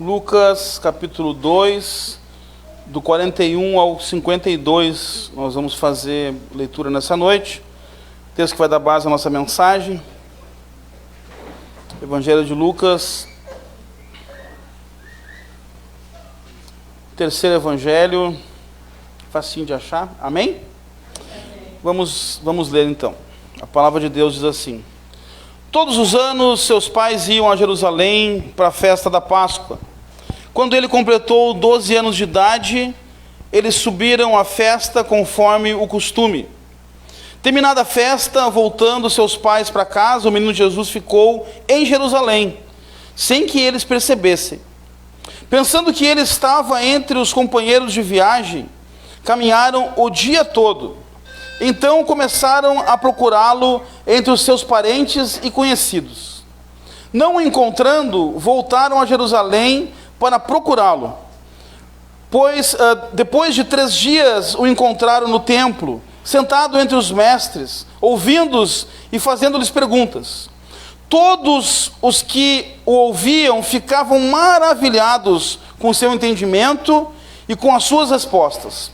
Lucas capítulo 2, do 41 ao 52, nós vamos fazer leitura nessa noite. O texto que vai dar base à nossa mensagem. Evangelho de Lucas, terceiro evangelho, facinho de achar, amém? Vamos ler então. A palavra de Deus diz assim: todos os anos seus pais iam a Jerusalém para a festa da Páscoa. Quando ele completou 12 anos de idade, eles subiram à festa conforme o costume. Terminada a festa, voltando seus pais para casa, o menino Jesus ficou em Jerusalém, sem que eles percebessem. Pensando que ele estava entre os companheiros de viagem, caminharam o dia todo. Então começaram a procurá-lo entre os seus parentes e conhecidos. Não o encontrando, voltaram a Jerusalém para procurá-lo. Pois depois de 3 dias o encontraram no templo, sentado entre os mestres, ouvindo-os e fazendo-lhes perguntas. Todos os que o ouviam ficavam maravilhados com o seu entendimento e com as suas respostas.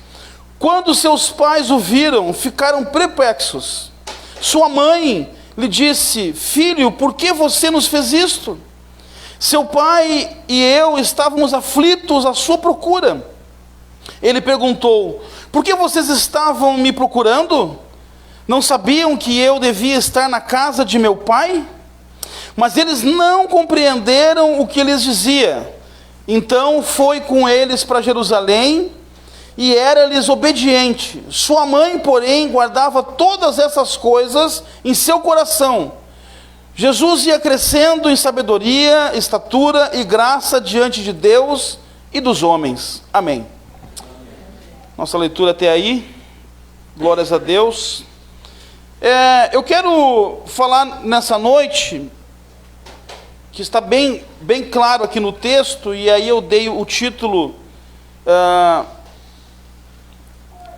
Quando seus pais o viram, ficaram perplexos. Sua mãe lhe disse: filho, por que você nos fez isto? Seu pai e eu estávamos aflitos à sua procura. Ele perguntou: por que vocês estavam me procurando? Não sabiam que eu devia estar na casa de meu pai? Mas eles não compreenderam o que lhes dizia. Então foi com eles para Jerusalém e era-lhes obediente. Sua mãe, porém, guardava todas essas coisas em seu coração. Jesus ia crescendo em sabedoria, estatura e graça diante de Deus e dos homens. Amém. Nossa leitura até aí. Glórias a Deus. Eu quero falar nessa noite, que está bem claro aqui no texto, e aí eu dei o título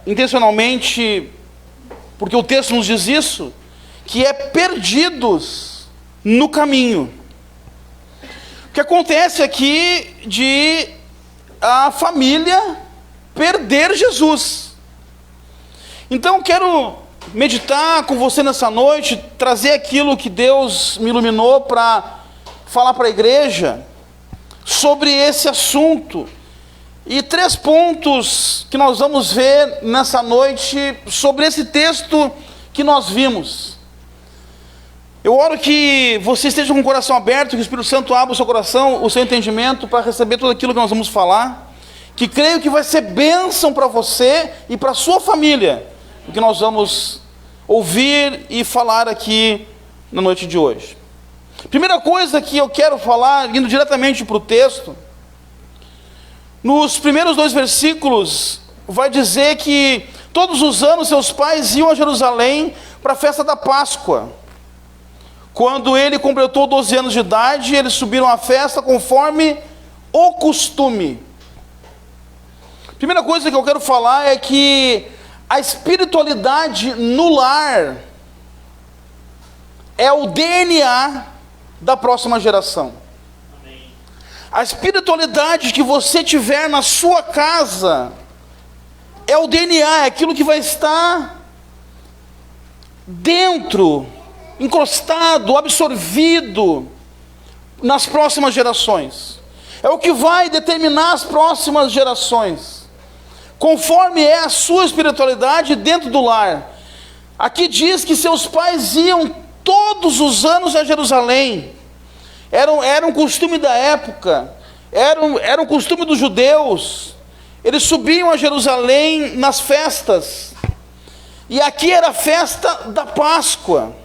intencionalmente, porque o texto nos diz isso, que é perdidos no caminho. O que acontece aqui de a família perder Jesus. Então quero meditar com você nessa noite, trazer aquilo que Deus me iluminou para falar para a igreja sobre esse assunto. E 3 pontos que nós vamos ver nessa noite sobre esse texto que nós vimos. Eu oro que você esteja com o coração aberto, que o Espírito Santo abra o seu coração, o seu entendimento, para receber tudo aquilo que nós vamos falar, que creio que vai ser bênção para você e para a sua família, o que nós vamos ouvir e falar aqui na noite de hoje. Primeira coisa que eu quero falar, indo diretamente para o texto, nos primeiros 2 versículos, vai dizer que todos os anos seus pais iam a Jerusalém para a festa da Páscoa. Quando ele completou 12 anos de idade, eles subiram à festa conforme o costume. Primeira coisa que eu quero falar é que a espiritualidade no lar é o DNA da próxima geração. Amém. A espiritualidade que você tiver na sua casa é o DNA, é aquilo que vai estar dentro, encrostado, absorvido nas próximas gerações. É o que vai determinar as próximas gerações, conforme é a sua espiritualidade dentro do lar. Aqui diz que seus pais iam todos os anos a Jerusalém. Era um costume da época, era um costume dos judeus. Eles subiam a Jerusalém nas festas, e aqui era a festa da Páscoa.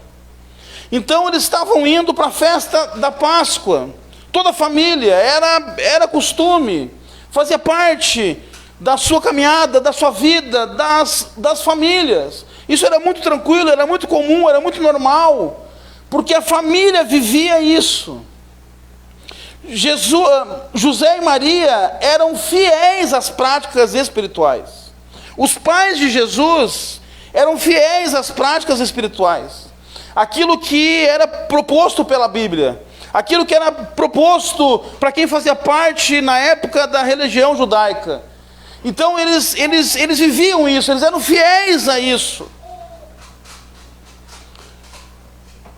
Então eles estavam indo para a festa da Páscoa, toda a família, era costume, fazia parte da sua caminhada, da sua vida, das famílias. Isso era muito tranquilo, era muito comum, era muito normal, porque a família vivia isso. José e Maria eram fiéis às práticas espirituais. Os pais de Jesus eram fiéis às práticas espirituais. Aquilo que era proposto pela Bíblia, aquilo que era proposto para quem fazia parte na época da religião judaica. Então eles viviam isso, eles eram fiéis a isso.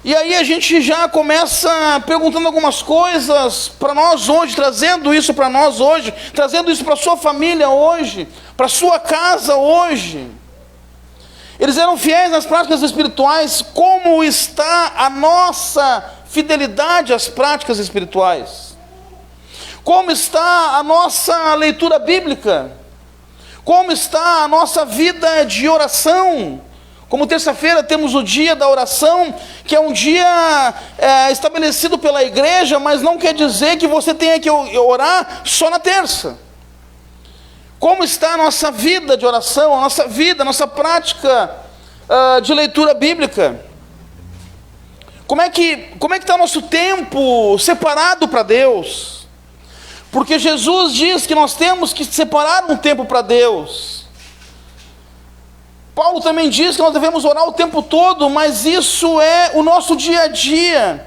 E aí a gente já começa perguntando algumas coisas para nós hoje, trazendo isso para nós hoje, trazendo isso para a sua família hoje, para a sua casa hoje. Eles eram fiéis nas práticas espirituais. Como está a nossa fidelidade às práticas espirituais? Como está a nossa leitura bíblica? Como está a nossa vida de oração? Como terça-feira temos o dia da oração, que é um dia estabelecido pela igreja, mas não quer dizer que você tenha que orar só na terça. Como está a nossa vida de oração, a nossa vida, a nossa prática de leitura bíblica? Como é que está o nosso tempo separado para Deus? Porque Jesus diz que nós temos que separar um tempo para Deus. Paulo também diz que nós devemos orar o tempo todo, mas isso é o nosso dia a dia,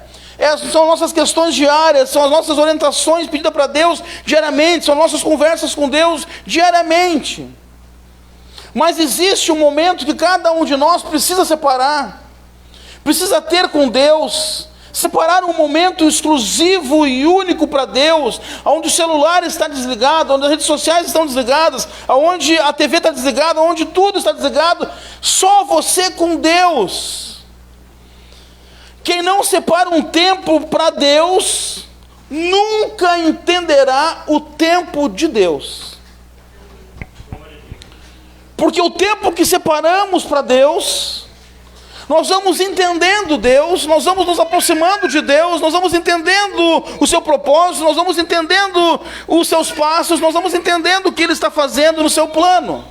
são nossas questões diárias, são as nossas orientações pedidas para Deus diariamente, são nossas conversas com Deus diariamente. Mas existe um momento que cada um de nós precisa separar, precisa ter com Deus, separar um momento exclusivo e único para Deus, onde o celular está desligado, onde as redes sociais estão desligadas, onde a TV está desligada, onde tudo está desligado, só você com Deus. Quem não separa um tempo para Deus, nunca entenderá o tempo de Deus. Porque o tempo que separamos para Deus, nós vamos entendendo Deus, nós vamos nos aproximando de Deus, nós vamos entendendo o seu propósito, nós vamos entendendo os seus passos, nós vamos entendendo o que Ele está fazendo no seu plano.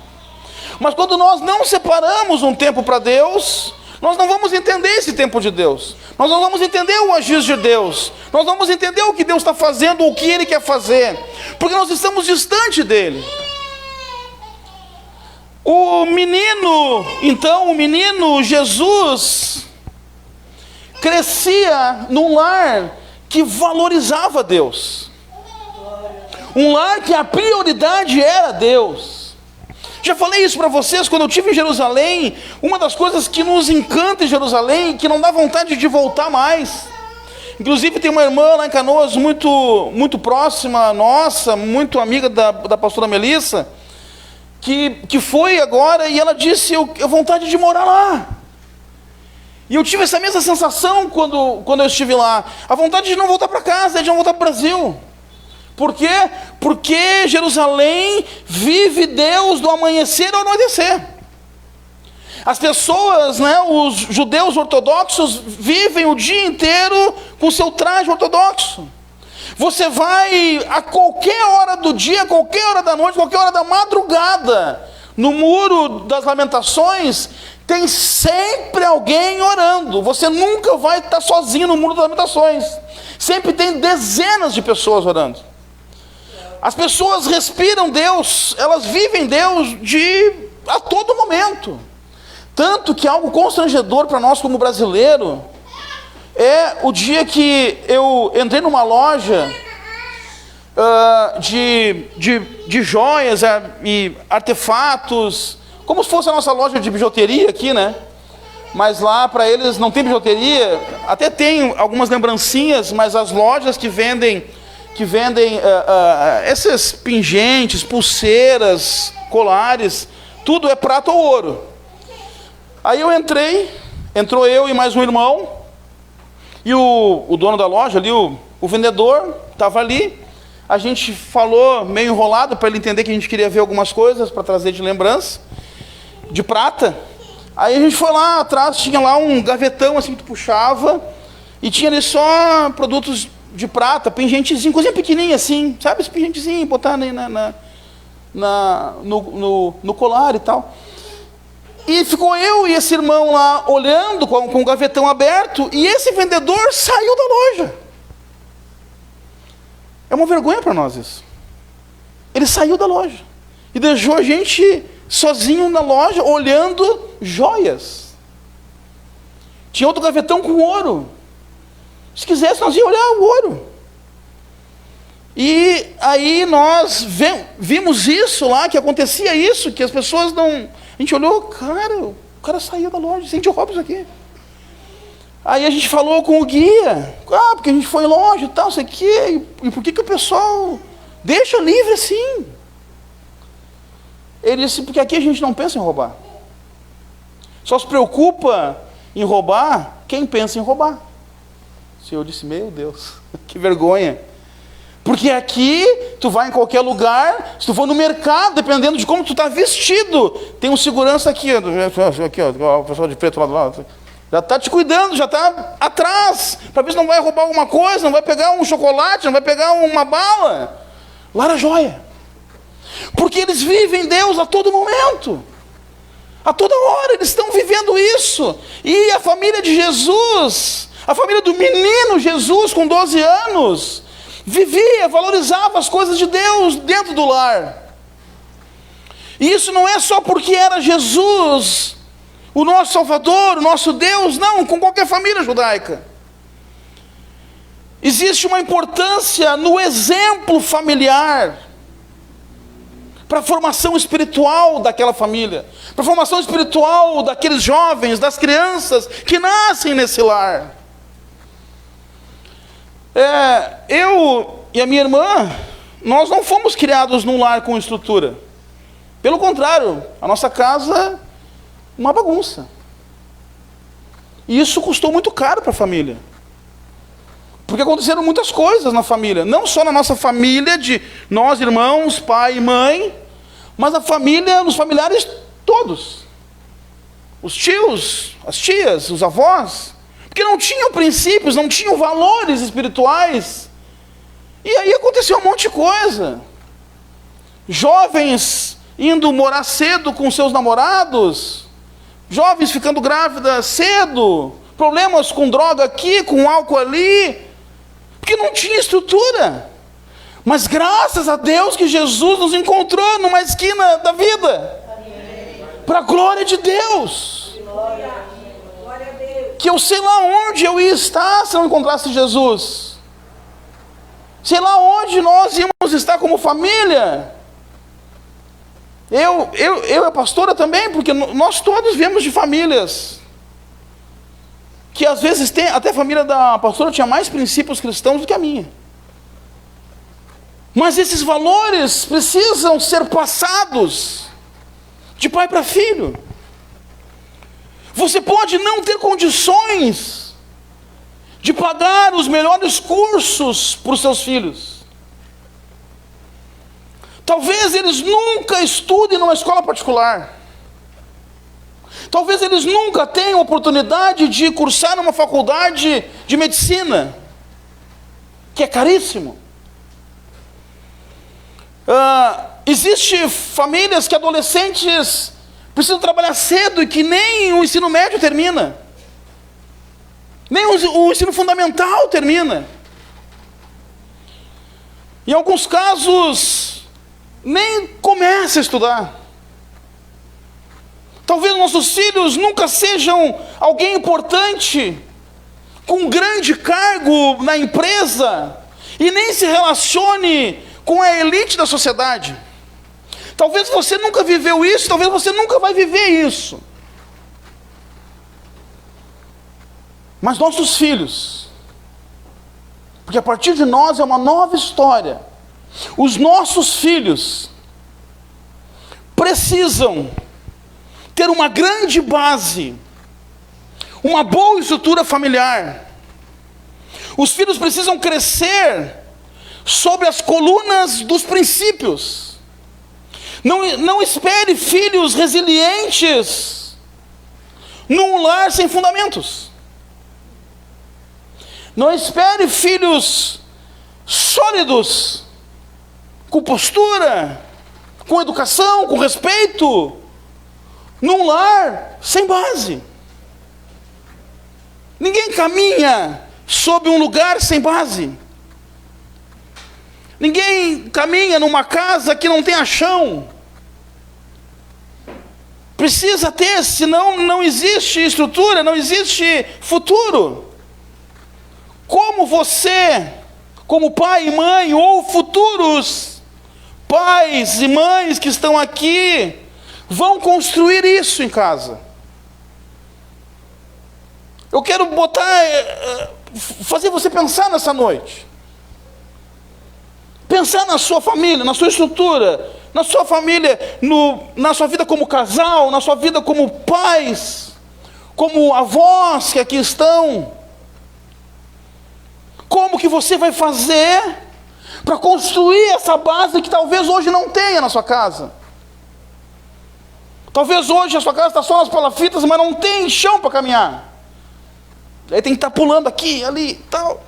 Mas quando nós não separamos um tempo para Deus, nós não vamos entender esse tempo de Deus, nós não vamos entender o agir de Deus, nós não vamos entender o que Deus está fazendo, o que Ele quer fazer, porque nós estamos distante dEle. O menino Jesus crescia num lar que valorizava Deus, um lar que a prioridade era Deus. Já falei isso para vocês, quando eu estive em Jerusalém, uma das coisas que nos encanta em Jerusalém, que não dá vontade de voltar mais. Inclusive tem uma irmã lá em Canoas, muito próxima nossa, muito amiga da pastora Melissa, que foi agora, e ela disse, eu vontade de morar lá. E eu tive essa mesma sensação quando eu estive lá, a vontade de não voltar para casa, de não voltar para o Brasil. Por quê? Porque Jerusalém vive Deus do amanhecer ao anoitecer. As pessoas, os judeus ortodoxos, vivem o dia inteiro com o seu traje ortodoxo. Você vai a qualquer hora do dia, qualquer hora da noite, qualquer hora da madrugada, no Muro das Lamentações, tem sempre alguém orando. Você nunca vai estar sozinho no Muro das Lamentações. Sempre tem dezenas de pessoas orando. As pessoas respiram Deus, elas vivem Deus a todo momento. Tanto que algo constrangedor para nós como brasileiro é o dia que eu entrei numa loja de joias e artefatos, como se fosse a nossa loja de bijuteria aqui, né? Mas lá para eles não tem bijuteria, até tem algumas lembrancinhas, mas as lojas que vendem esses pingentes, pulseiras, colares, tudo é prata ou ouro. Aí entrou eu e mais um irmão, e o dono da loja ali, o vendedor, estava ali. A gente falou meio enrolado para ele entender que a gente queria ver algumas coisas para trazer de lembrança, de prata. Aí a gente foi lá atrás, tinha lá um gavetão assim que tu puxava, e tinha ali só produtos de prata, pingentezinho, coisinha pequenininha assim, sabe esse pingentezinho, botar no colar e tal. E ficou eu e esse irmão lá olhando com o gavetão aberto, e esse vendedor saiu da loja. É uma vergonha para nós isso. Ele saiu da loja e deixou a gente sozinho na loja olhando joias. Tinha outro gavetão com ouro. Se quisesse, nós íamos olhar o ouro. E aí nós vimos isso lá, que acontecia isso, que as pessoas não... A gente olhou, cara, o cara saiu da loja, a gente rouba isso aqui. Aí a gente falou com o guia, porque a gente foi longe e tal, sei que, e por que o pessoal deixa livre assim? Ele disse, porque aqui a gente não pensa em roubar. Só se preocupa em roubar quem pensa em roubar. O Senhor disse, meu Deus, que vergonha. Porque aqui, tu vai em qualquer lugar, se tu for no mercado, dependendo de como tu está vestido, tem um segurança aqui, ó, o pessoal de preto lá do lado, já está te cuidando, já está atrás, para ver se não vai roubar alguma coisa, não vai pegar um chocolate, não vai pegar uma bala. Lá era joia. Porque eles vivem Deus a todo momento. A toda hora eles estão vivendo isso. E a família de Jesus, a família do menino Jesus com 12 anos, vivia, valorizava as coisas de Deus dentro do lar. E isso não é só porque era Jesus, o nosso Salvador, o nosso Deus, não, com qualquer família judaica. Existe uma importância no exemplo familiar, para a formação espiritual daquela família, para a formação espiritual daqueles jovens, das crianças que nascem nesse lar. Eu e a minha irmã, nós não fomos criados num lar com estrutura. Pelo contrário, a nossa casa, uma bagunça. E isso custou muito caro para a família. Porque aconteceram muitas coisas na família. Não só na nossa família, de nós irmãos, pai e mãe, mas na família, nos familiares todos. Os tios, as tias, os avós. Porque não tinham princípios, não tinham valores espirituais. E aí aconteceu um monte de coisa. Jovens indo morar cedo com seus namorados, jovens ficando grávidas cedo, problemas com droga aqui, com álcool ali, porque não tinha estrutura. Mas graças a Deus que Jesus nos encontrou numa esquina da vida, para a glória de Deus. Que eu sei lá onde eu ia estar se não encontrasse Jesus. Sei lá onde nós íamos estar como família. Eu e a pastora também, porque nós todos viemos de famílias que às vezes tem, até a família da pastora tinha mais princípios cristãos do que a minha. Mas esses valores precisam ser passados de pai para filho. Você pode não ter condições de pagar os melhores cursos para os seus filhos. Talvez eles nunca estudem numa escola particular. Talvez eles nunca tenham oportunidade de cursar numa faculdade de medicina, que é caríssimo. Existem famílias que adolescentes precisam trabalhar cedo e que nem o ensino médio termina. Nem o ensino fundamental termina. Em alguns casos, nem começa a estudar. Talvez nossos filhos nunca sejam alguém importante, com um grande cargo na empresa, e nem se relacione com a elite da sociedade. Talvez você nunca viveu isso, talvez você nunca vai viver isso. Mas nossos filhos, porque a partir de nós é uma nova história, os nossos filhos precisam ter uma grande base, uma boa estrutura familiar. Os filhos precisam crescer sobre as colunas dos princípios. Não espere filhos resilientes num lar sem fundamentos. Não espere filhos sólidos, com postura, com educação, com respeito, num lar sem base. Ninguém caminha sob um lugar sem base. Ninguém caminha numa casa que não tenha chão. Precisa ter, senão não existe estrutura, não existe futuro. como você, como pai e mãe, ou futuros pais e mães que estão aqui, vão construir isso em casa. Eu quero fazer você pensar nessa noite. Pensar na sua família, na sua estrutura, na sua família, na sua vida como casal, na sua vida como pais, como avós que aqui estão. Como que você vai fazer para construir essa base que talvez hoje não tenha na sua casa? Talvez hoje a sua casa está só nas palafitas, mas não tem chão para caminhar. Aí tem que estar pulando aqui, ali, tal.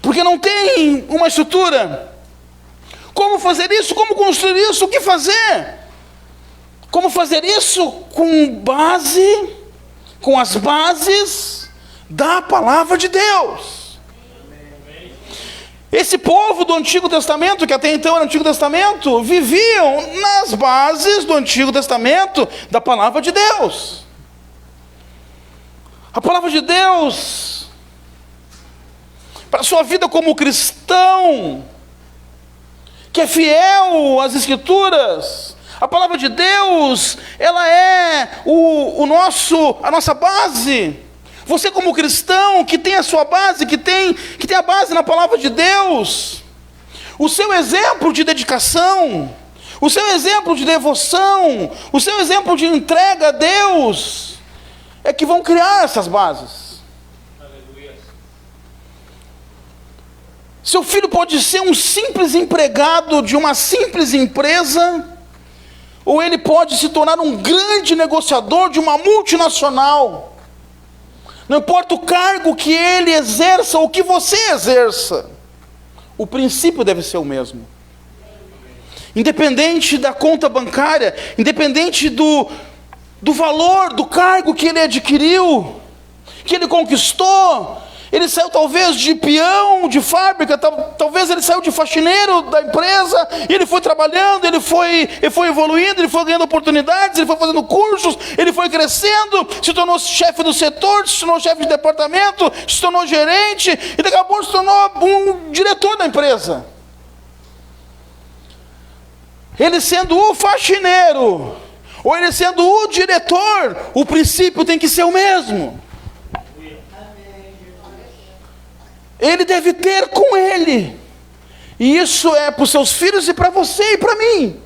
Porque não tem uma estrutura. Como fazer isso? Como construir isso? O que fazer? Como fazer isso? Com as bases da palavra de Deus. Esse povo do Antigo Testamento, que até então era o Antigo Testamento, viviam nas bases do Antigo Testamento da palavra de Deus. A palavra de Deus, para a sua vida como cristão, que é fiel às Escrituras, a palavra de Deus, ela é a nossa base. Você como cristão, que tem a sua base, que tem a base na palavra de Deus, o seu exemplo de dedicação, o seu exemplo de devoção, o seu exemplo de entrega a Deus, é que vão criar essas bases. Aleluia. Seu filho pode ser um simples empregado de uma simples empresa, ou ele pode se tornar um grande negociador de uma multinacional. Não importa o cargo que ele exerça ou que você exerça, o princípio deve ser o mesmo. Independente da conta bancária, independente do valor do cargo que ele adquiriu, que ele conquistou, ele saiu talvez de peão de fábrica, talvez ele saiu de faxineiro da empresa, e ele foi trabalhando, ele foi evoluindo, ele foi ganhando oportunidades, ele foi fazendo cursos, ele foi crescendo, se tornou chefe do setor, se tornou chefe de departamento, se tornou gerente, e daqui a pouco se tornou um diretor da empresa. Ele sendo o faxineiro, ou ele sendo o diretor, o princípio tem que ser o mesmo. Ele deve ter com ele. E isso é para os seus filhos e para você e para mim.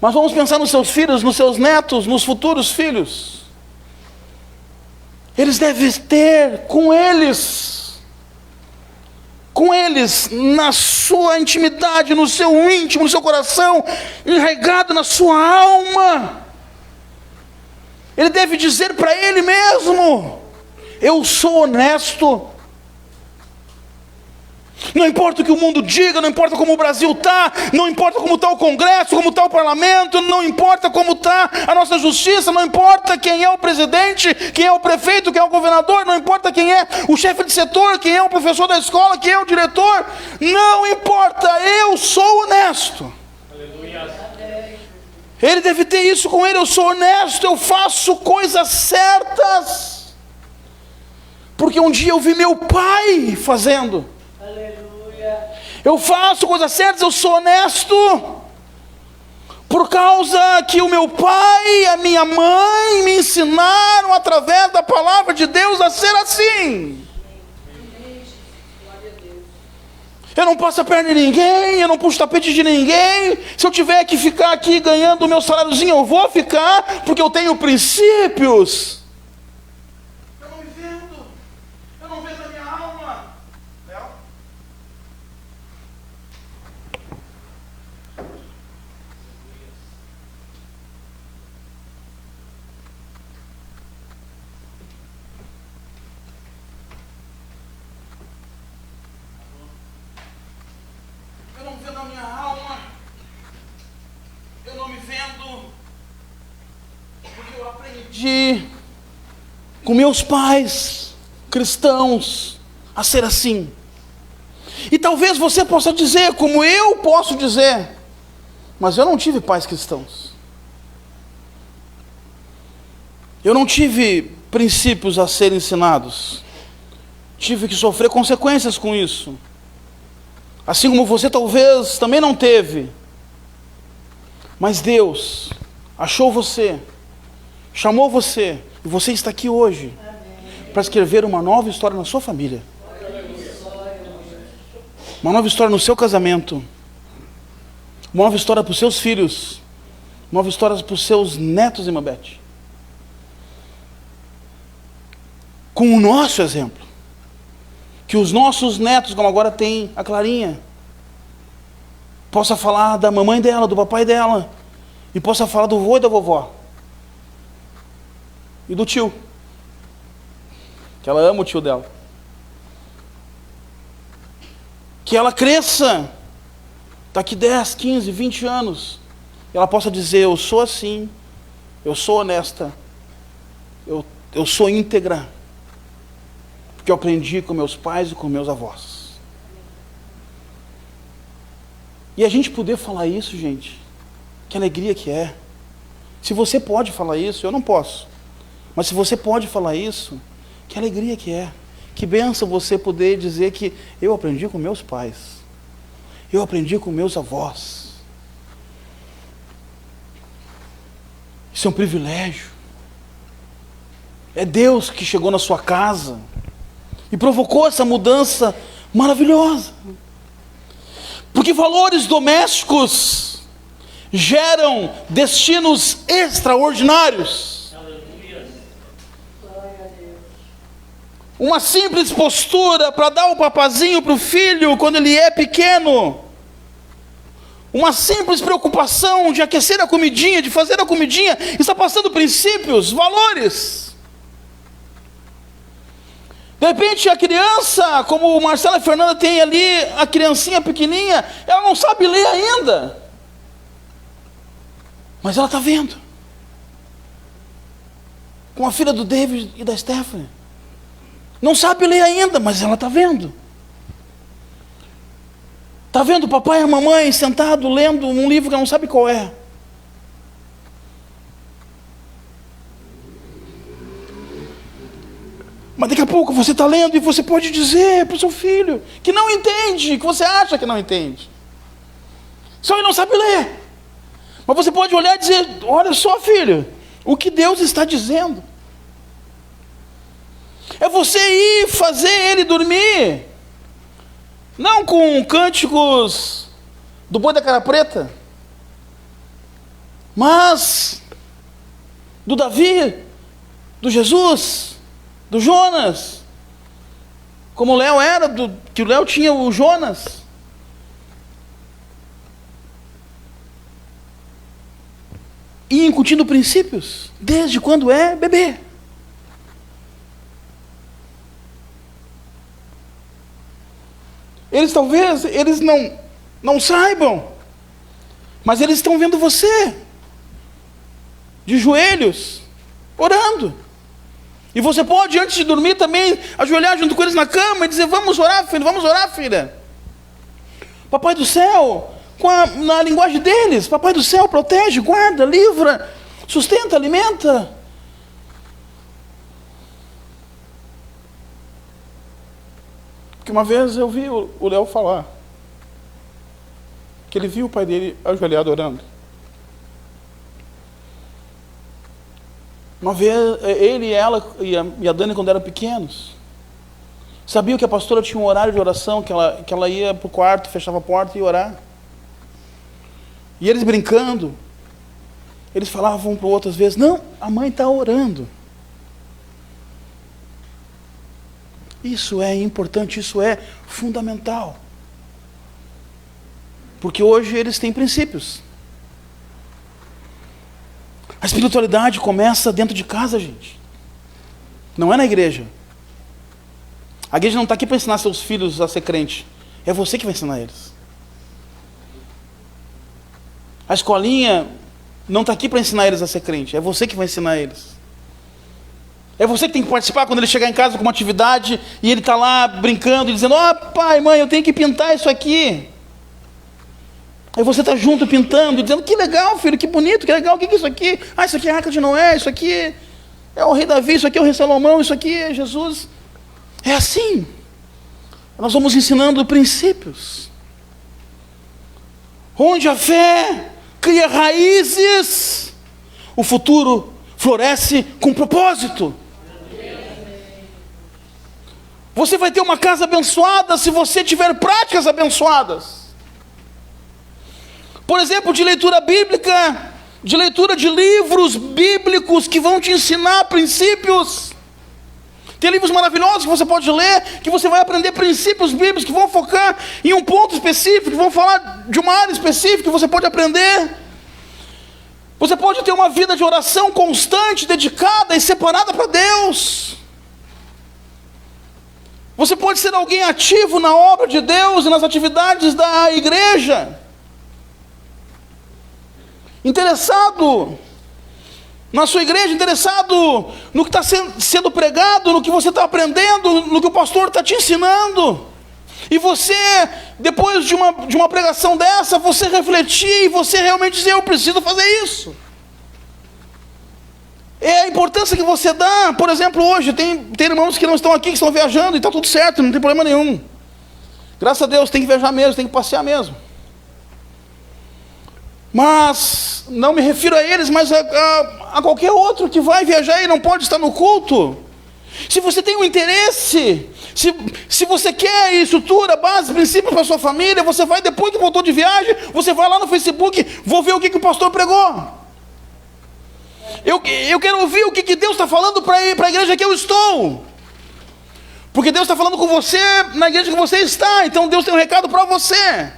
Mas vamos pensar nos seus filhos, nos seus netos, nos futuros filhos. Eles devem ter com eles, na sua intimidade, no seu íntimo, no seu coração, enraizado na sua alma. Ele deve dizer para ele mesmo: eu sou honesto. Não importa o que o mundo diga, não importa como o Brasil está, não importa como está o Congresso, como está o Parlamento, não importa como está a nossa justiça, não importa quem é o presidente, quem é o prefeito, quem é o governador, não importa quem é o chefe de setor, quem é o professor da escola, quem é o diretor, não importa, eu sou honesto. Aleluia. Ele deve ter isso com ele: eu sou honesto, eu faço coisas certas, porque um dia eu vi meu pai fazendo. Eu faço coisas certas, eu sou honesto, por causa que o meu pai e a minha mãe me ensinaram através da palavra de Deus a ser assim. Eu não passo a perna em ninguém, eu não puxo o tapete de ninguém. Se eu tiver que ficar aqui ganhando o meu saláriozinho, eu vou ficar, porque eu tenho princípios. Eu não me vendo, eu não vejo a minha alma. Léo? Eu não vendo a minha alma, eu não me vendo, porque eu aprendi com meus pais cristãos a ser assim. E talvez você possa dizer, como eu posso dizer, mas eu não tive pais cristãos. Eu não tive princípios a serem ensinados. Tive que sofrer consequências com isso. Assim como você talvez também não teve. Mas Deus achou você, chamou você, e você está aqui hoje para escrever uma nova história na sua família. Uma nova história no seu casamento. Uma nova história para os seus filhos. Uma nova história para os seus netos, irmã Beth. Com o nosso exemplo. Que os nossos netos, como agora tem a Clarinha, possa falar da mamãe dela, do papai dela, e possa falar do vô e da vovó, e do tio, que ela ama o tio dela. Que ela cresça, daqui 10, 15, 20 anos, e ela possa dizer: eu sou assim, eu sou honesta, eu sou íntegra, porque eu aprendi com meus pais e com meus avós. E a gente poder falar isso, gente, que alegria que é. Se você pode falar isso, eu não posso, mas se você pode falar isso, que alegria que é. Que bênção você poder dizer que eu aprendi com meus pais, eu aprendi com meus avós. Isso é um privilégio. É Deus que chegou na sua casa e provocou essa mudança maravilhosa. Porque valores domésticos geram destinos extraordinários. Uma simples postura para dar o papazinho para o filho quando ele é pequeno. Uma simples preocupação de aquecer a comidinha, de fazer a comidinha, está passando princípios, valores. De repente a criança, como o Marcelo e a Fernanda tem ali, a criancinha pequenininha, ela não sabe ler ainda. Mas ela está vendo. Com a filha do David e da Stephanie. Não sabe ler ainda, mas ela está vendo. Está vendo o papai e a mamãe sentado lendo um livro que ela não sabe qual é. Mas daqui a pouco você está lendo e você pode dizer para o seu filho que não entende, que você acha que não entende. Só ele não sabe ler. Mas você pode olhar e dizer: olha só, filho, o que Deus está dizendo. É você ir fazer ele dormir. Não com cânticos do Boi da Cara Preta, mas do Davi, do Jesus, do Jonas, como o Léo era, que o Léo tinha o Jonas. E incutindo princípios, desde quando é bebê. Eles talvez, eles não saibam, mas eles estão vendo você, de joelhos, orando. E você pode, antes de dormir, também ajoelhar junto com eles na cama e dizer: vamos orar, filho, vamos orar, filha. Papai do céu, na linguagem deles, Papai do céu protege, guarda, livra, sustenta, alimenta. Porque uma vez eu vi o Léo falar que ele viu o pai dele ajoelhado orando. Uma vez, ele e ela e a Dani, quando eram pequenos, sabiam que a pastora tinha um horário de oração, que ela ia para o quarto, fechava a porta e ia orar. E eles brincando, eles falavam um para o outro às vezes: não, a mãe está orando. Isso é importante, isso é fundamental. Porque hoje eles têm princípios. A espiritualidade começa dentro de casa, gente. Não é na igreja. A igreja não está aqui para ensinar seus filhos a ser crente. É você que vai ensinar eles. A escolinha não está aqui para ensinar eles a ser crente. É você que vai ensinar eles. É você que tem que participar quando ele chegar em casa com uma atividade e ele está lá brincando e dizendo: ó, pai, mãe, eu tenho que pintar isso aqui. Aí você está junto pintando e dizendo: que legal, filho, que bonito, que legal, o que é isso aqui? Ah, isso aqui é a Arca de Noé, isso aqui. é o rei Davi, isso aqui é o rei Salomão, isso aqui é Jesus. É assim. Nós vamos ensinando princípios. Onde a fé cria raízes, o futuro floresce com propósito. Você vai ter uma casa abençoada se você tiver práticas abençoadas. Por exemplo, de leitura bíblica, de leitura de livros bíblicos que vão te ensinar princípios. Tem livros maravilhosos que você pode ler, que você vai aprender princípios bíblicos que vão focar em um ponto específico, que vão falar de uma área específica que você pode aprender. Você pode ter uma vida de oração constante, dedicada e separada para Deus. Você pode ser alguém ativo na obra de Deus e nas atividades da igreja. Interessado na sua igreja, interessado no que está sendo pregado, no que você está aprendendo, no que o pastor está te ensinando. E você, depois de uma pregação dessa, você refletir e você realmente dizer, eu preciso fazer isso. É a importância que você dá. Por exemplo, hoje tem irmãos que não estão aqui, que estão viajando, e está tudo certo, não tem problema nenhum. Graças a Deus, tem que viajar mesmo, tem que passear mesmo. Mas não me refiro a eles, mas a qualquer outro que vai viajar e não pode estar no culto. Se você tem um interesse, se você quer estrutura, base, princípios para a sua família, você vai, depois que voltou de viagem, você vai lá no Facebook, vou ver o que o pastor pregou. Eu quero ouvir o que Deus está falando para a igreja que eu estou. Porque Deus está falando com você na igreja que você está. Então Deus tem um recado para você.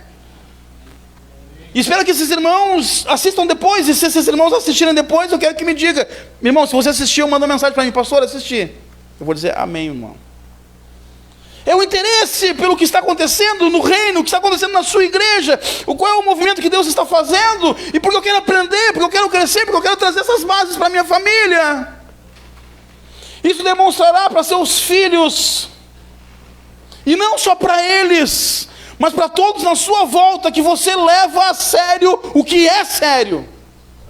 E espero que esses irmãos assistam depois. E se esses irmãos assistirem depois, eu quero que me diga, meu irmão, se você assistiu, manda uma mensagem para mim, pastor, assisti. Eu vou dizer amém, irmão. É o interesse pelo que está acontecendo no reino, o que está acontecendo na sua igreja, qual é o movimento que Deus está fazendo, e porque eu quero aprender, porque eu quero crescer, porque eu quero trazer essas bases para a minha família. Isso demonstrará para seus filhos, e não só para eles, mas para todos na sua volta, que você leva a sério o que é sério.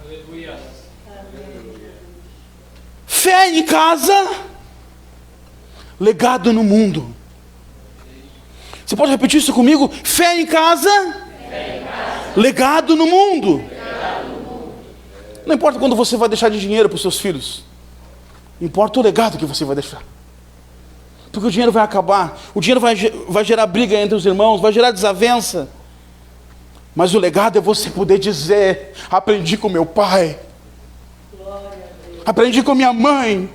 Aleluia. Fé em casa, legado no mundo. Você pode repetir isso comigo? Fé em casa, legado no mundo. Não importa quando você vai deixar de dinheiro para os seus filhos, importa o legado que você vai deixar. Porque o dinheiro vai acabar, o dinheiro vai gerar briga entre os irmãos, vai gerar desavença. Mas o legado é você poder dizer, aprendi com meu pai, aprendi com minha mãe.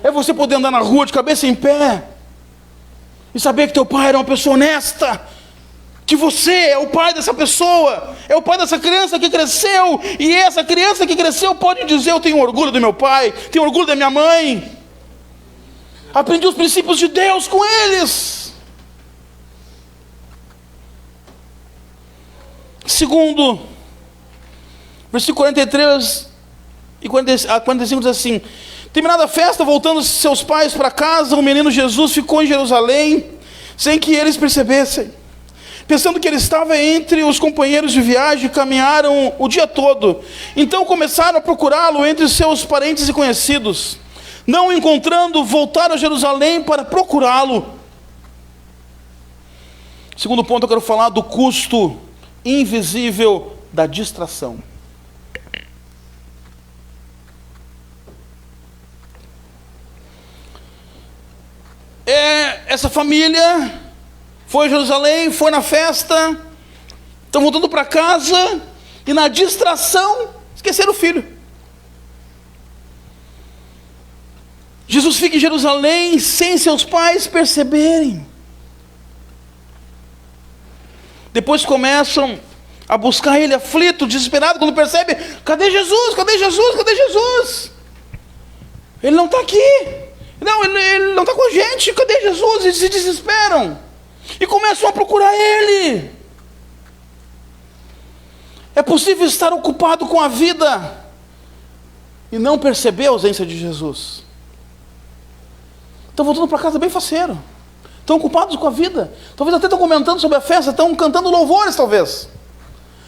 É você poder andar na rua de cabeça em pé e saber que teu pai era uma pessoa honesta, que você é o pai dessa pessoa, é o pai dessa criança que cresceu, e essa criança que cresceu pode dizer, eu tenho orgulho do meu pai, tenho orgulho da minha mãe, aprendi os princípios de Deus com eles. Segundo, versículo 43 e 45 diz assim: terminada a festa, voltando seus pais para casa, o menino Jesus ficou em Jerusalém, sem que eles percebessem. Pensando que ele estava entre os companheiros de viagem, caminharam o dia todo. Então começaram a procurá-lo entre seus parentes e conhecidos. Não o encontrando, voltaram a Jerusalém para procurá-lo. Segundo ponto, eu quero falar do custo invisível da distração. Essa família foi a Jerusalém, foi na festa, estão voltando para casa, e na distração, esqueceram o filho. Jesus fica em Jerusalém, sem seus pais perceberem. Depois começam a buscar ele, aflito, desesperado, quando percebe, cadê Jesus? Cadê Jesus? Cadê Jesus? Ele não está aqui. Não, ele não está com a gente, cadê Jesus? Eles se desesperam e começam a procurar ele. É possível estar ocupado com a vida e não perceber a ausência de Jesus. Estão voltando para casa bem faceiro, estão ocupados com a vida, talvez até estão comentando sobre a festa, estão cantando louvores talvez.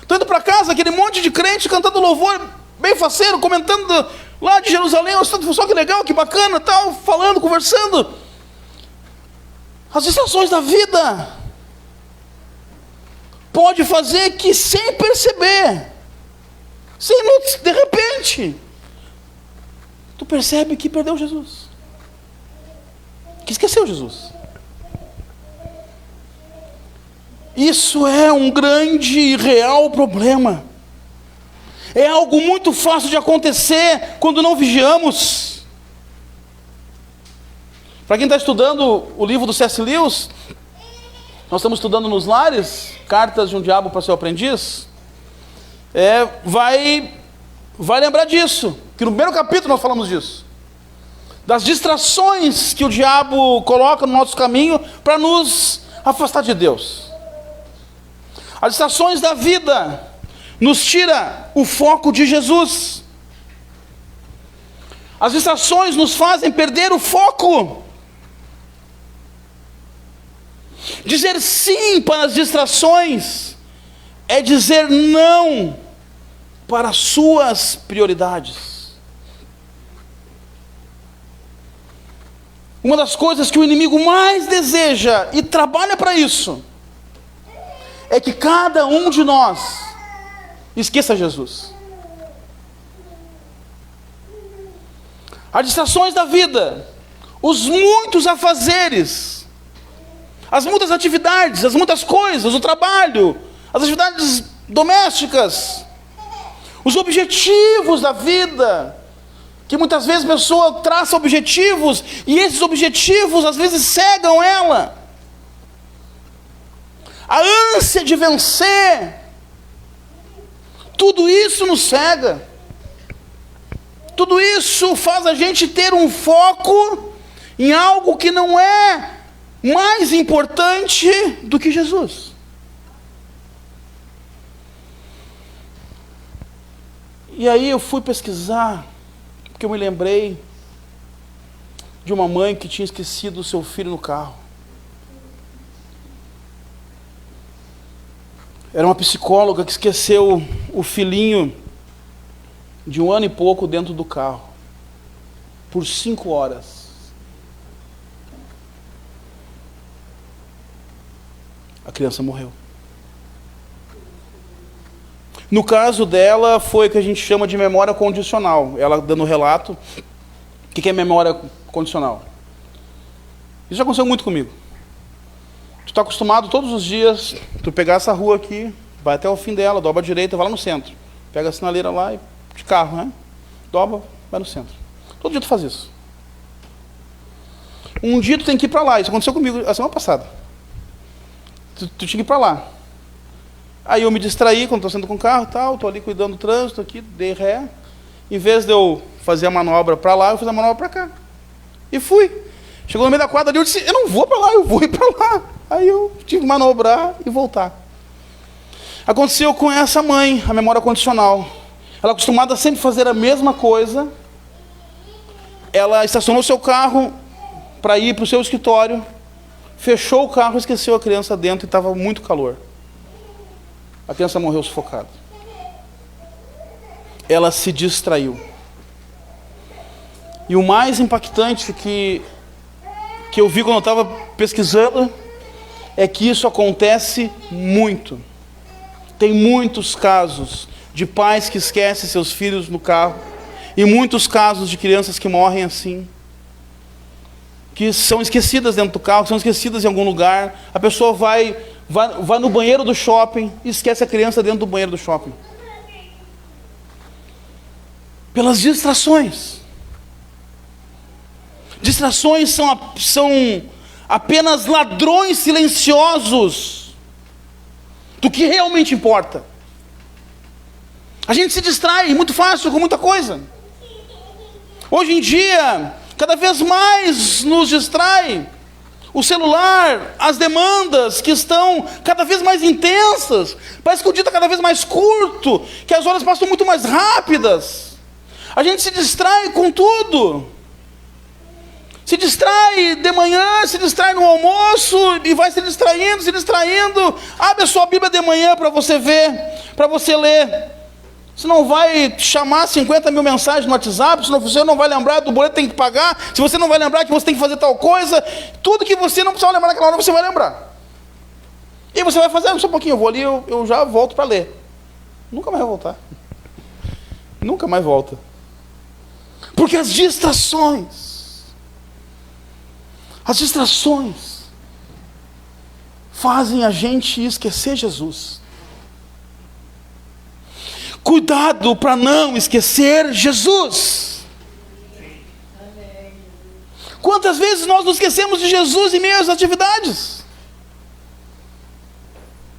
Estão indo para casa, aquele monte de crente cantando louvor bem faceiro, comentando lá de Jerusalém, só que legal, que bacana, tal, falando, conversando. As distrações da vida pode fazer que, sem perceber, de repente, tu percebe que perdeu Jesus, que esqueceu Jesus. Isso é um grande e real problema. É algo muito fácil de acontecer quando não vigiamos. Para quem está estudando o livro do C.S. Lewis, nós estamos estudando nos lares, Cartas de um Diabo para Seu Aprendiz, vai lembrar disso, que no primeiro capítulo nós falamos disso, das distrações que o diabo coloca no nosso caminho para nos afastar de Deus. As distrações da vida nos tira o foco de Jesus. As distrações nos fazem perder o foco. Dizer sim para as distrações é dizer não para as suas prioridades. Uma das coisas que o inimigo mais deseja e trabalha para isso é que cada um de nós esqueça Jesus. As distrações da vida, os muitos afazeres, as muitas atividades, as muitas coisas, o trabalho, as atividades domésticas, os objetivos da vida, que muitas vezes a pessoa traça objetivos e esses objetivos às vezes cegam ela. A ânsia de vencer, tudo isso nos cega. Tudo isso faz a gente ter um foco em algo que não é mais importante do que Jesus. E aí eu fui pesquisar, porque eu me lembrei de uma mãe que tinha esquecido o seu filho no carro. Era uma psicóloga que esqueceu o filhinho de 1 ano e pouco dentro do carro, por 5 horas. A criança morreu. No caso dela, foi o que a gente chama de memória condicional. Ela dando relato. O que é memória condicional? Isso já aconteceu muito comigo. Tu está acostumado todos os dias, tu pegar essa rua aqui, vai até o fim dela, dobra à direita, vai lá no centro. Pega a sinaleira lá, de carro, né? Dobra, vai no centro. Todo dia tu faz isso. Um dia tu tem que ir para lá. Isso aconteceu comigo a semana passada. Tu tinha que ir para lá. Aí eu me distraí quando estou saindo com o carro e tal, estou ali cuidando do trânsito aqui, dei ré. Em vez de eu fazer a manobra para lá, eu fiz a manobra para cá. E fui. Chegou no meio da quadra ali, eu disse, eu não vou para lá, eu vou ir para lá. Aí eu tive que manobrar e voltar. Aconteceu com essa mãe, a memória condicional. Ela é acostumada a sempre fazer a mesma coisa. Ela estacionou seu carro para ir para o seu escritório, fechou o carro, esqueceu a criança dentro e estava muito calor. A criança morreu sufocada. Ela se distraiu. E o mais impactante que eu vi quando eu estava pesquisando é que isso acontece muito. Tem muitos casos de pais que esquecem seus filhos no carro, e muitos casos de crianças que morrem assim, que são esquecidas dentro do carro, são esquecidas em algum lugar. A pessoa vai no banheiro do shopping e esquece a criança dentro do banheiro do shopping. Pelas distrações. Distrações são apenas ladrões silenciosos do que realmente importa. A gente se distrai muito fácil com muita coisa. Hoje em dia, cada vez mais nos distrai o celular, as demandas que estão cada vez mais intensas. Parece que o dia está cada vez mais curto, que as horas passam muito mais rápidas. A gente se distrai com tudo. Se distrai de manhã, se distrai no almoço e vai se distraindo. Abre a sua Bíblia de manhã para você ver, para você ler. Você não vai chamar 50 mil mensagens no WhatsApp, se você não vai lembrar do boleto que tem que pagar, se você não vai lembrar que você tem que fazer tal coisa, tudo que você não precisava lembrar naquela hora, você vai lembrar. E você vai fazer, só um pouquinho, eu vou ali, eu já volto para ler. Nunca mais vai voltar. Nunca mais volta. Porque as distrações fazem a gente esquecer Jesus. Cuidado para não esquecer Jesus. Quantas vezes nós nos esquecemos de Jesus em meio às atividades?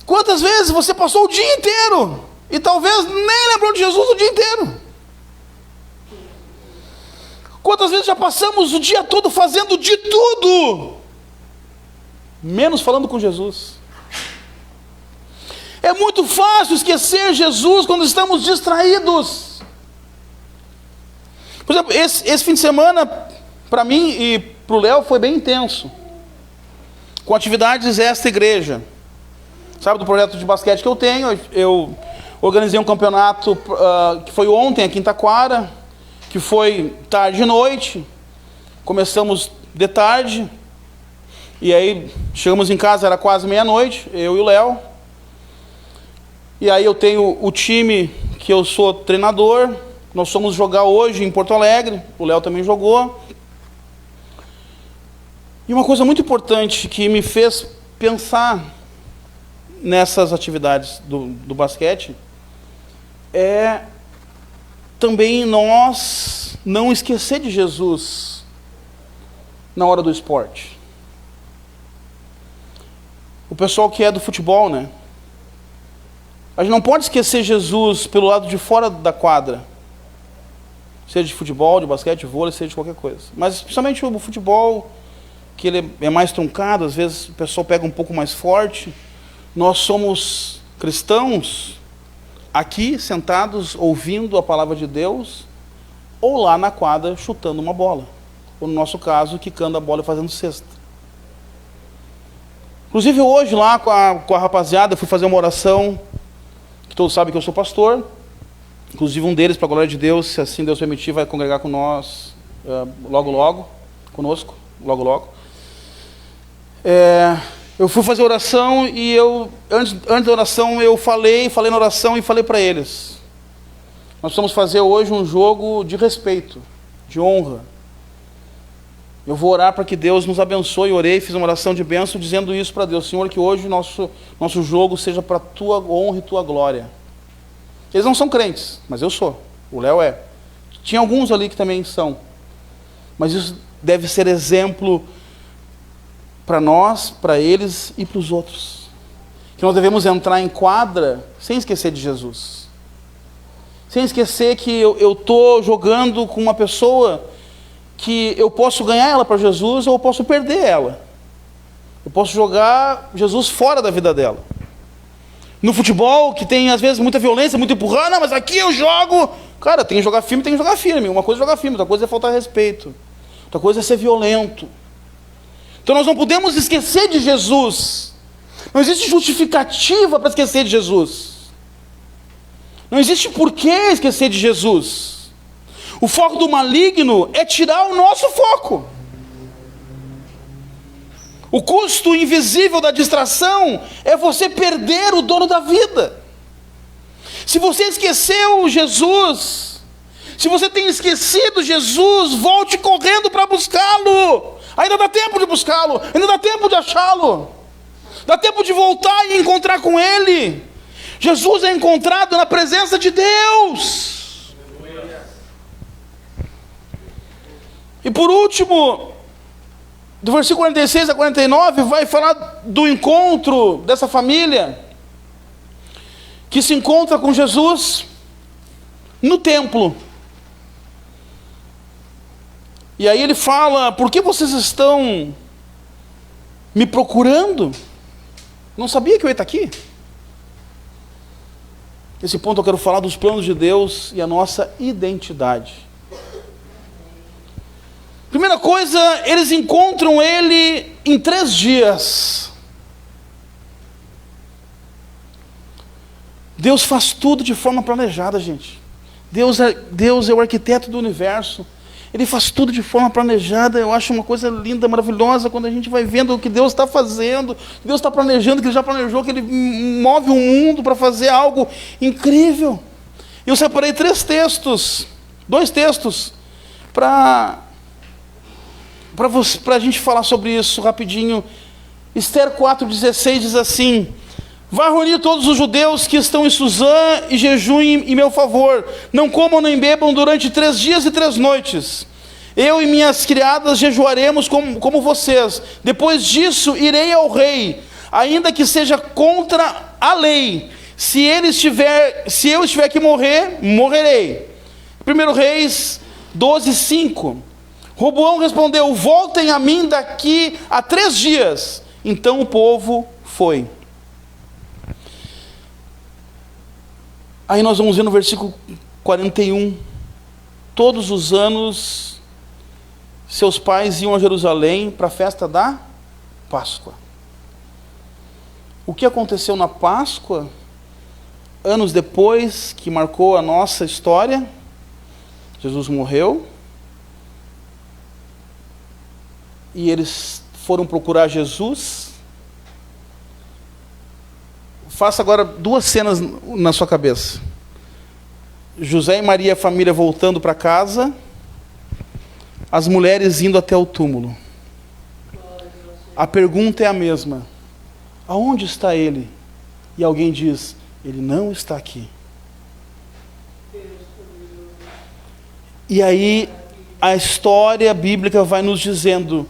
Quantas vezes você passou o dia inteiro e talvez nem lembrou de Jesus o dia inteiro? Quantas vezes já passamos o dia todo fazendo de tudo, menos falando com Jesus? É muito fácil esquecer Jesus quando estamos distraídos. Por exemplo, esse fim de semana, para mim e para o Léo, foi bem intenso, com atividades extra igreja. Sabe do projeto de basquete que eu tenho? Eu organizei um campeonato que foi ontem aqui em Taquara, que foi tarde e noite. Começamos de tarde, e aí chegamos em casa, era quase meia-noite, eu e o Léo. E aí eu tenho o time que eu sou treinador, nós fomos jogar hoje em Porto Alegre, o Léo também jogou. E uma coisa muito importante que me fez pensar nessas atividades do basquete é também nós não esquecer de Jesus na hora do esporte. O pessoal que é do futebol, né? A gente não pode esquecer Jesus pelo lado de fora da quadra. Seja de futebol, de basquete, vôlei, seja de qualquer coisa. Mas especialmente o futebol, que ele é mais truncado, às vezes o pessoal pega um pouco mais forte. Nós somos cristãos aqui, sentados, ouvindo a palavra de Deus, ou lá na quadra, chutando uma bola. Ou no nosso caso, quicando a bola e fazendo cesta. Inclusive hoje lá com a rapaziada, eu fui fazer uma oração, que todos sabem que eu sou pastor. Inclusive um deles, para a glória de Deus, se assim Deus permitir, vai congregar com nós logo, conosco, logo. Eu fui fazer oração e antes da oração, eu falei na oração e falei para eles: nós vamos fazer hoje um jogo de respeito, de honra. Eu vou orar para que Deus nos abençoe. Orei, fiz uma oração de bênção, dizendo isso para Deus: Senhor, que hoje nosso jogo seja para a tua honra e tua glória. Eles não são crentes, mas eu sou. O Léo é. Tinha alguns ali que também são. Mas isso deve ser exemplo para nós, para eles e para os outros. Que nós devemos entrar em quadra sem esquecer de Jesus. Sem esquecer que eu estou jogando com uma pessoa que eu posso ganhar ela para Jesus ou eu posso perder ela. Eu posso jogar Jesus fora da vida dela. No futebol, que tem às vezes muita violência, muito empurrão, não, mas aqui eu jogo. Cara, tem que jogar firme, Uma coisa é jogar firme, outra coisa é faltar respeito. Outra coisa é ser violento. Então nós não podemos esquecer de Jesus. Não existe justificativa para esquecer de Jesus. Não existe porquê esquecer de Jesus. O foco do maligno é tirar o nosso foco. O custo invisível da distração é você perder o dono da vida. Se você esqueceu Jesus, se você tem esquecido Jesus, volte correndo para buscá-lo. Ainda dá tempo de buscá-lo, ainda dá tempo de achá-lo. Dá tempo de voltar e encontrar com Ele. Jesus é encontrado na presença de Deus. E por último, do versículo 46 a 49, vai falar do encontro dessa família que se encontra com Jesus no templo. E aí ele fala: por que vocês estão me procurando? Não sabia que eu ia estar aqui? Nesse ponto eu quero falar dos planos de Deus e a nossa identidade. Primeira coisa, eles encontram Ele em 3 dias. Deus faz tudo de forma planejada, gente. Deus é o arquiteto do universo. Ele faz tudo de forma planejada. Eu acho uma coisa linda, maravilhosa, quando a gente vai vendo o que Deus está fazendo, Deus está planejando, que Ele já planejou, que Ele move o mundo para fazer algo incrível. Eu separei 2 textos, para a gente falar sobre isso rapidinho. Esther 4,16 diz assim: vá reunir todos os judeus que estão em Suzã e jejuem em meu favor. Não comam nem bebam durante 3 dias e 3 noites. Eu e minhas criadas jejuaremos como vocês. Depois disso irei ao rei, ainda que seja contra a lei. Se eu estiver que morrer, morrerei. 1 Reis 12:5. Roboão respondeu: voltem a mim daqui a 3 dias. Então o povo foi. Aí nós vamos ver no versículo 41. Todos os anos, seus pais iam a Jerusalém para a festa da Páscoa. O que aconteceu na Páscoa, anos depois, que marcou a nossa história? Jesus morreu. E eles foram procurar Jesus. Faça agora 2 cenas na sua cabeça. José e Maria, a família voltando para casa. As mulheres indo até o túmulo. A pergunta é a mesma: aonde está ele? E alguém diz: ele não está aqui. E aí a história bíblica vai nos dizendo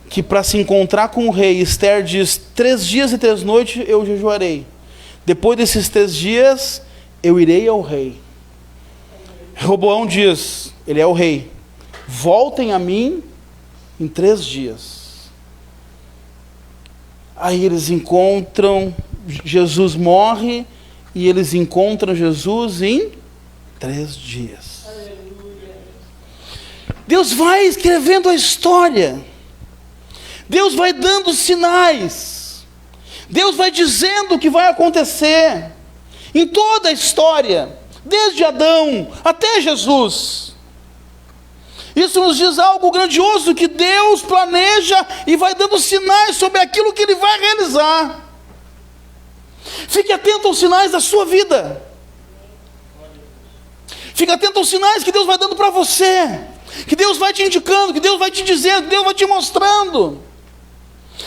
que para se encontrar com o rei, Esther diz: 3 dias e 3 noites eu jejuarei. Depois desses 3 dias, eu irei ao rei. Roboão diz, ele é o rei: voltem a mim em 3 dias. Aí eles encontram, Jesus morre, e eles encontram Jesus em 3 dias. Deus vai escrevendo a história. Deus vai dando sinais. Deus vai dizendo o que vai acontecer em toda a história, desde Adão até Jesus. Isso nos diz algo grandioso, que Deus planeja e vai dando sinais sobre aquilo que Ele vai realizar. Fique atento aos sinais da sua vida. Fique atento aos sinais que Deus vai dando para você, que Deus vai te indicando, que Deus vai te dizendo, que Deus vai te mostrando,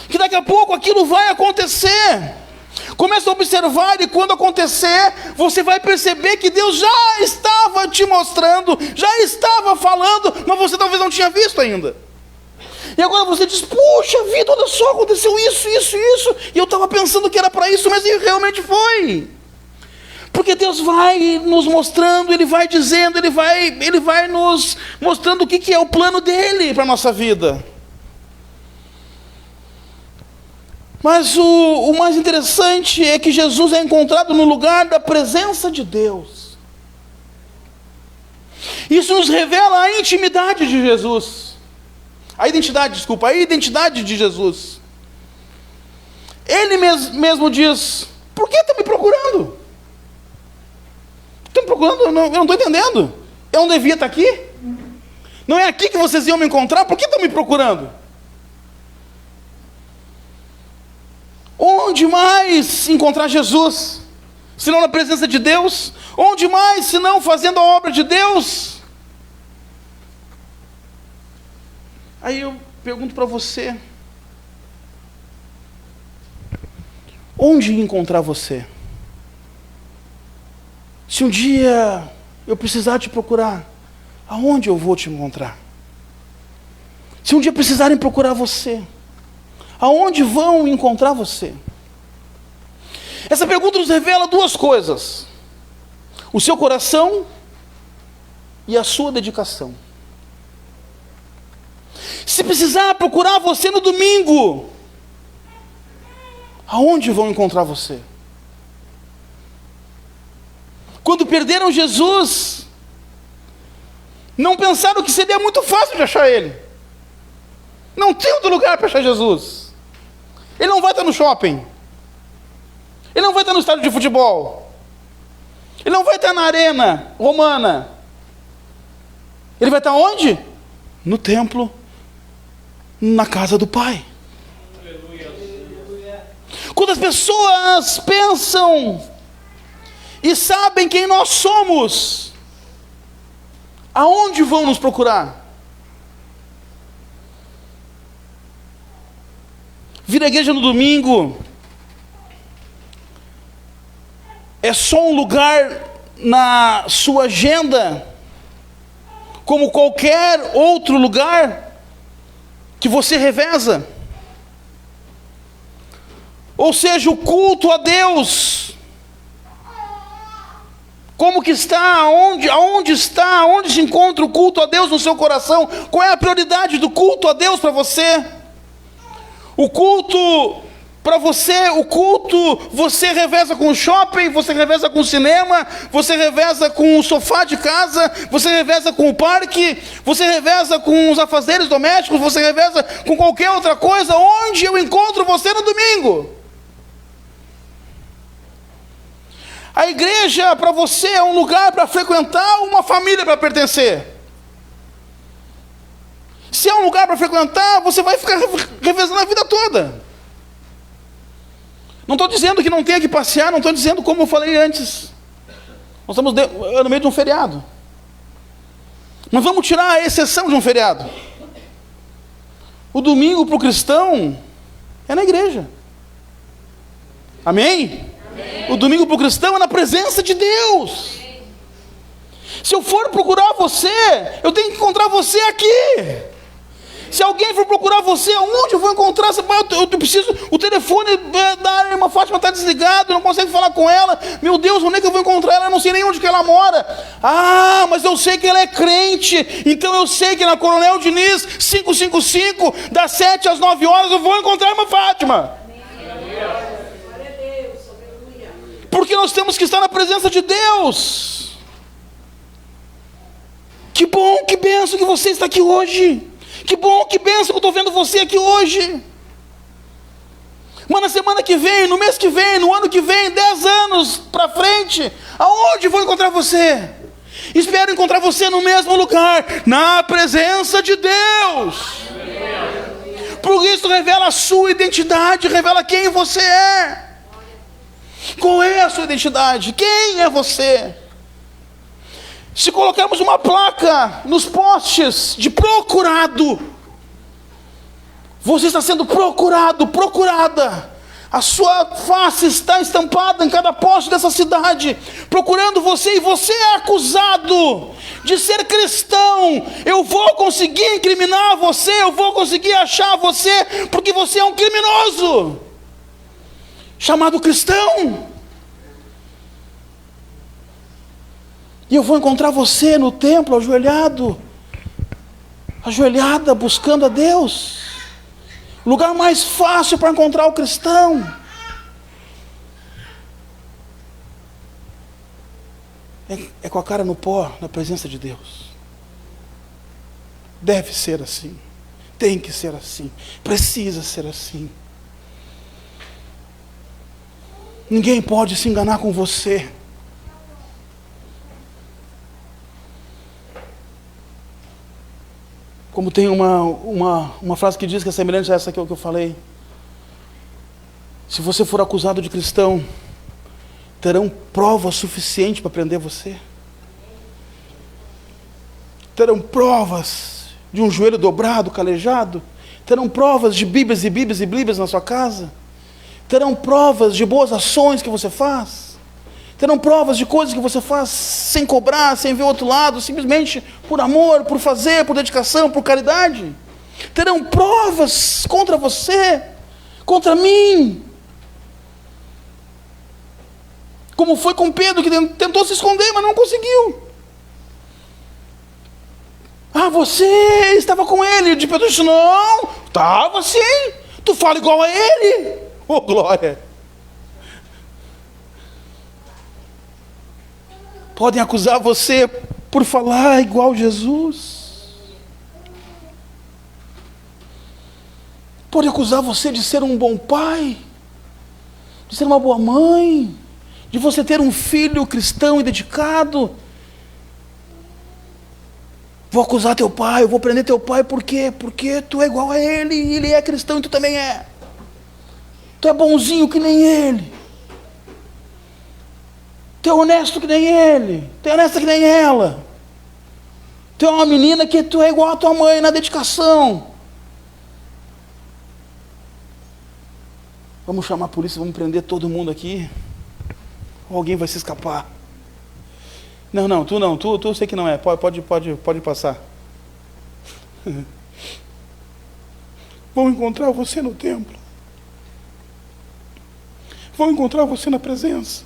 que daqui a pouco aquilo vai acontecer. Comece a observar, e quando acontecer, você vai perceber que Deus já estava te mostrando, já estava falando, mas você talvez não tinha visto ainda. E agora você diz: puxa vida, olha só, aconteceu isso, e eu estava pensando que era para isso, mas realmente foi. Porque Deus vai nos mostrando, Ele vai dizendo, Ele vai nos mostrando o que é o plano dEle para a nossa vida. Mas o mais interessante é que Jesus é encontrado no lugar da presença de Deus. Isso nos revela a intimidade de Jesus. A identidade de Jesus. Ele mesmo diz: por que está me procurando? Estão me procurando? Eu não estou entendendo. Eu não devia estar aqui? Não é aqui que vocês iam me encontrar? Por que estão me procurando? Onde mais encontrar Jesus, se não na presença de Deus? Onde mais, se não fazendo a obra de Deus? Aí eu pergunto para você: onde encontrar você? Se um dia eu precisar te procurar, aonde eu vou te encontrar? Se um dia precisarem procurar você, aonde vão encontrar você? Essa pergunta nos revela 2 coisas: o seu coração e a sua dedicação. Se precisar procurar você no domingo, aonde vão encontrar você? Quando perderam Jesus, não pensaram que seria muito fácil de achar Ele. Não tem outro lugar para achar Jesus. Ele não vai estar no shopping. Ele não vai estar no estádio de futebol. Ele não vai estar na arena romana. Ele vai estar onde? No templo, na casa do Pai. Quando as pessoas pensam e sabem quem nós somos, aonde vão nos procurar? Vir à igreja no domingo é só um lugar na sua agenda, como qualquer outro lugar que você reveza? Ou seja, o culto a Deus, como que está? Aonde está? Aonde se encontra o culto a Deus no seu coração? Qual é a prioridade do culto a Deus para você? O culto para você, você reveza com o shopping, você reveza com o cinema, você reveza com o sofá de casa, você reveza com o parque, você reveza com os afazeres domésticos, você reveza com qualquer outra coisa. Onde eu encontro você no domingo? A igreja para você é um lugar para frequentar, uma família para pertencer. Se é um lugar para frequentar, você vai ficar revezando a vida toda. Não estou dizendo que não tenha que passear, não estou dizendo como eu falei antes. Nós estamos no meio de um feriado. Mas vamos tirar a exceção de um feriado. O domingo para o cristão é na igreja. Amém? O domingo para o cristão é na presença de Deus. Se eu for procurar você, eu tenho que encontrar você aqui. Se alguém for procurar você, onde eu vou encontrar? Eu preciso, o telefone da irmã Fátima está desligado, eu não consigo falar com ela. Meu Deus, onde é que eu vou encontrar ela? Eu não sei nem onde que ela mora. Ah, mas eu sei que ela é crente, então eu sei que na Coronel Diniz 555, das 7 às 9 horas, eu vou encontrar a irmã Fátima. Porque nós temos que estar na presença de Deus. Que bom, que benção que você está aqui hoje. Que bom, que benção que eu estou vendo você aqui hoje. Mas na semana que vem, no mês que vem, no ano que vem, 10 anos para frente, aonde vou encontrar você? Espero encontrar você no mesmo lugar, na presença de Deus. Porque isso revela a sua identidade, revela quem você é. Qual é a sua identidade? Quem é você? Se colocarmos uma placa nos postes de procurado, você está sendo procurado, procurada. A sua face está estampada em cada poste dessa cidade, procurando você, e você é acusado de ser cristão. Eu vou conseguir incriminar você, eu vou conseguir achar você, porque você é um criminoso chamado cristão. E eu vou encontrar você no templo, ajoelhada, buscando a Deus. O lugar mais fácil para encontrar o cristão. É com a cara no pó, na presença de Deus. Deve ser assim. Tem que ser assim. Precisa ser assim. Ninguém pode se enganar com você. Como tem uma frase que diz que é semelhante a essa que eu falei. Se você for acusado de cristão, terão prova suficiente para prender você. Terão provas de um joelho dobrado, calejado. Terão provas de Bíblias e Bíblias e Bíblias na sua casa. Terão provas de boas ações que você faz. Terão provas de coisas que você faz sem cobrar, sem ver o outro lado, simplesmente por amor, por fazer, por dedicação, por caridade. Terão provas contra você, contra mim. Como foi com Pedro, que tentou se esconder, mas não conseguiu. Ah, você estava com ele. De Pedro disse, não, estava sim. Tu fala igual a ele. Oh, glória. Podem acusar você por falar igual Jesus. Podem acusar você de ser um bom pai, de ser uma boa mãe, de você ter um filho cristão e dedicado. Vou acusar teu pai, eu vou prender teu pai, por quê? Porque tu é igual a ele, e ele é cristão e tu também é. Tu é bonzinho que nem ele. Tu é honesto que nem ele. Tu é honesta que nem ela. Tu é uma menina que tu é igual a tua mãe na dedicação. Vamos chamar a polícia, vamos prender todo mundo aqui. Ou alguém vai se escapar. Não, tu eu sei que não é. Pode passar. Vão encontrar você no templo. Vão encontrar você na presença.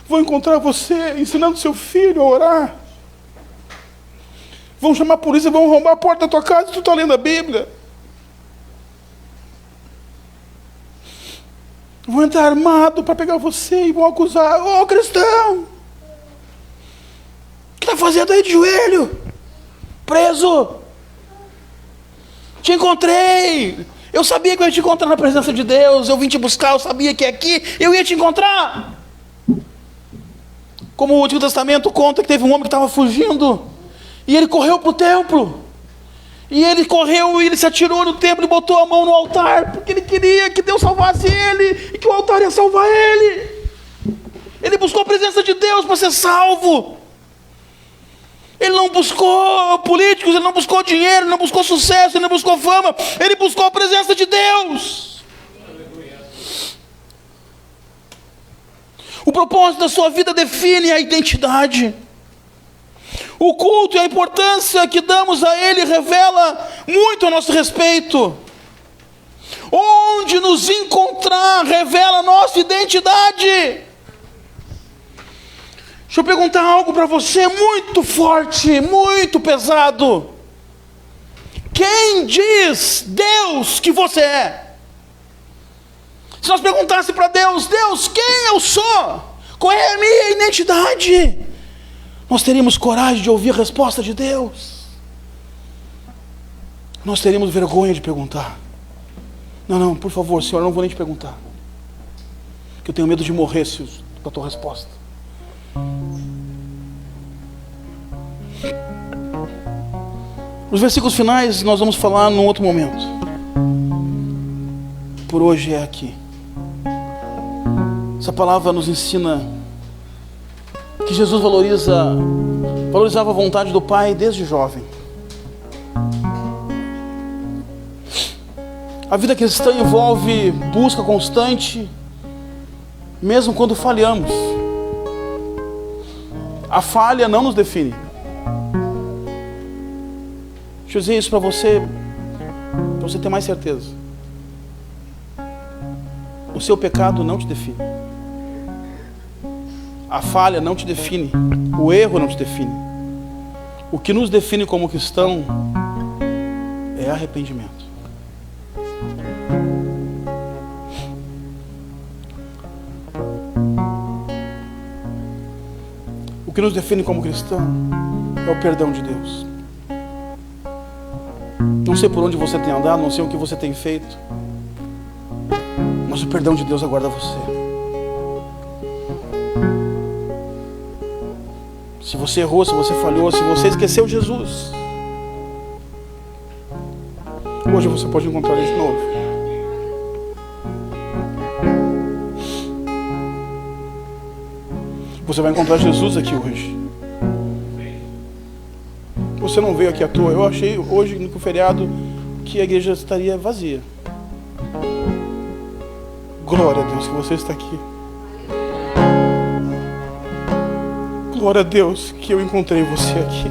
Vão encontrar você ensinando seu filho a orar. Vão chamar a polícia, vão arrombar a porta da tua casa e tu está lendo a Bíblia. Vão entrar armado para pegar você e vão acusar. Ô cristão! O que está fazendo aí de joelho? Preso! Te encontrei! Eu sabia que eu ia te encontrar na presença de Deus. Eu vim te buscar, eu sabia que aqui eu ia te encontrar. Como o Antigo Testamento conta que teve um homem que estava fugindo. E ele correu para o templo. E ele correu e ele se atirou no templo e botou a mão no altar, porque ele queria que Deus salvasse ele, e que o altar ia salvar ele. Ele buscou a presença de Deus para ser salvo. Ele não buscou políticos, ele não buscou dinheiro, ele não buscou sucesso, ele não buscou fama, ele buscou a presença de Deus. O propósito da sua vida define a identidade. O culto e a importância que damos a ele revela muito a nosso respeito. Onde nos encontrar revela a nossa identidade. Deixa eu perguntar algo para você muito forte, muito pesado. Quem diz Deus que você é? Se nós perguntássemos para Deus, Deus, quem eu sou? Qual é a minha identidade? Nós teríamos coragem de ouvir a resposta de Deus? Nós teríamos vergonha de perguntar. Não, por favor, Senhor, eu não vou nem te perguntar. Porque eu tenho medo de morrer com a tua resposta. Os versículos finais nós vamos falar num outro momento. Por hoje é aqui. Essa palavra nos ensina que Jesus valorizava a vontade do Pai desde jovem. A vida cristã envolve busca constante, mesmo quando falhamos. A falha não nos define. Deixa eu dizer isso para você ter mais certeza. O seu pecado não te define. A falha não te define. O erro não te define. O que nos define como cristão é arrependimento. O que nos define como cristão é o perdão de Deus. Não sei por onde você tem andado, não sei o que você tem feito, mas o perdão de Deus aguarda você. Se você errou, se você falhou, se você esqueceu Jesus, hoje você pode encontrar Ele de novo. Você vai encontrar Jesus aqui hoje. Você não veio aqui à toa. Eu achei hoje, no feriado, que a igreja estaria vazia. Glória a Deus que você está aqui. Glória a Deus que eu encontrei você aqui.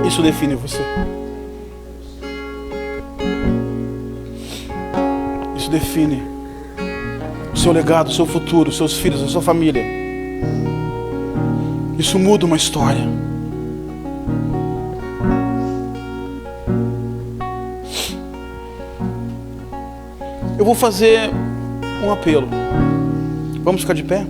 Isso define você. Isso define o seu legado, o seu futuro, os seus filhos, a sua família. Isso muda uma história. Eu vou fazer um apelo. Vamos ficar de pé?